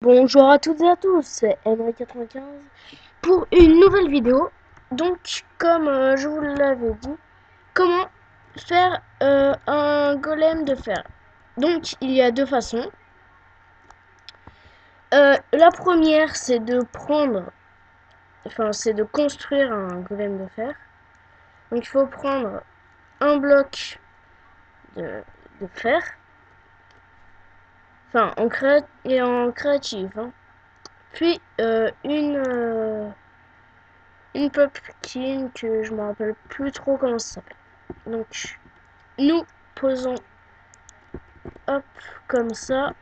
Bonjour à toutes et à tous, c'est Emery95 pour une nouvelle vidéo. Donc, comme je vous l'avais dit, comment faire un golem de fer. Donc, il y a deux façons. La première, c'est de c'est de construire un golem de fer. Donc, il faut prendre un bloc de fer. Enfin, en créative. Hein. Puis, une pumpkin que je me rappelle plus trop comment ça s'appelle. Donc nous posons hop comme ça.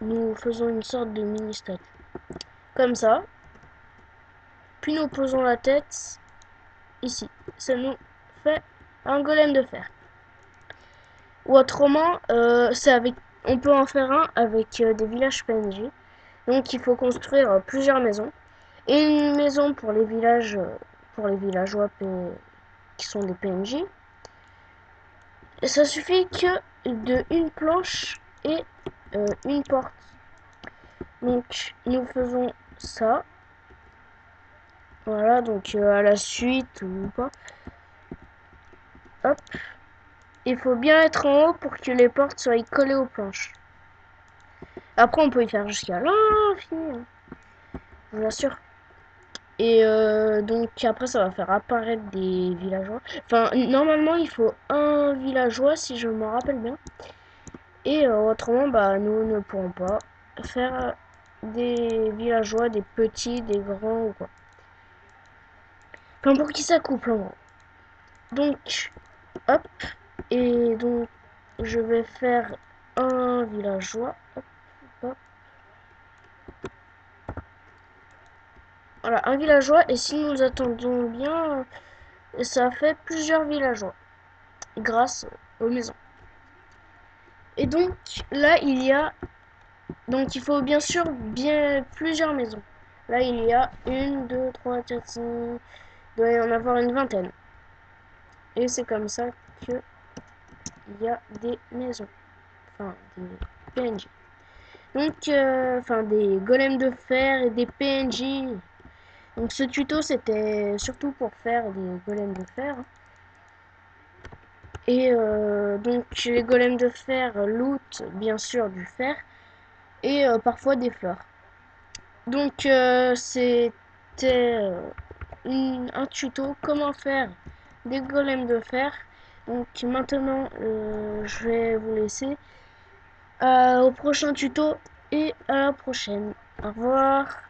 Nous faisons une sorte de mini statue. Comme ça. Puis nous posons la tête ici. Ça nous fait un golem de fer. Ou autrement, on peut en faire un avec des villages PNJ. Donc il faut construire plusieurs maisons. Et une maison pour les villageois qui sont des PNJ. Et ça suffit que de une planche et une porte. Donc nous faisons ça. Voilà, donc à la suite ou pas. Hop. Il faut bien être en haut pour que les portes soient collées aux planches. Après on peut y faire jusqu'à l'infini. Je vous assure. Et donc après ça va faire apparaître des villageois. Enfin normalement il faut un villageois si je me rappelle bien. Et autrement bah nous ne pourrons pas faire des villageois, des petits, des grands ou quoi. Enfin pour qui ça couple en gros. Donc hop. Et donc je vais faire un villageois. Hop, hop. Voilà, un villageois. Et si nous attendons bien, ça fait plusieurs villageois. Grâce aux maisons. Et donc là il faut bien sûr plusieurs maisons. Là il y a 1, 2, 3, 4, 5, il doit y en avoir une vingtaine. Et c'est comme ça que il y a des maisons. Enfin des PNJ. Donc des golems de fer et des PNJ. Donc ce tuto c'était surtout pour faire des golems de fer. Et donc les golems de fer lootent bien sûr du fer et parfois des fleurs. Donc c'était un tuto comment faire des golems de fer. Donc maintenant je vais vous laisser au prochain tuto et à la prochaine. Au revoir.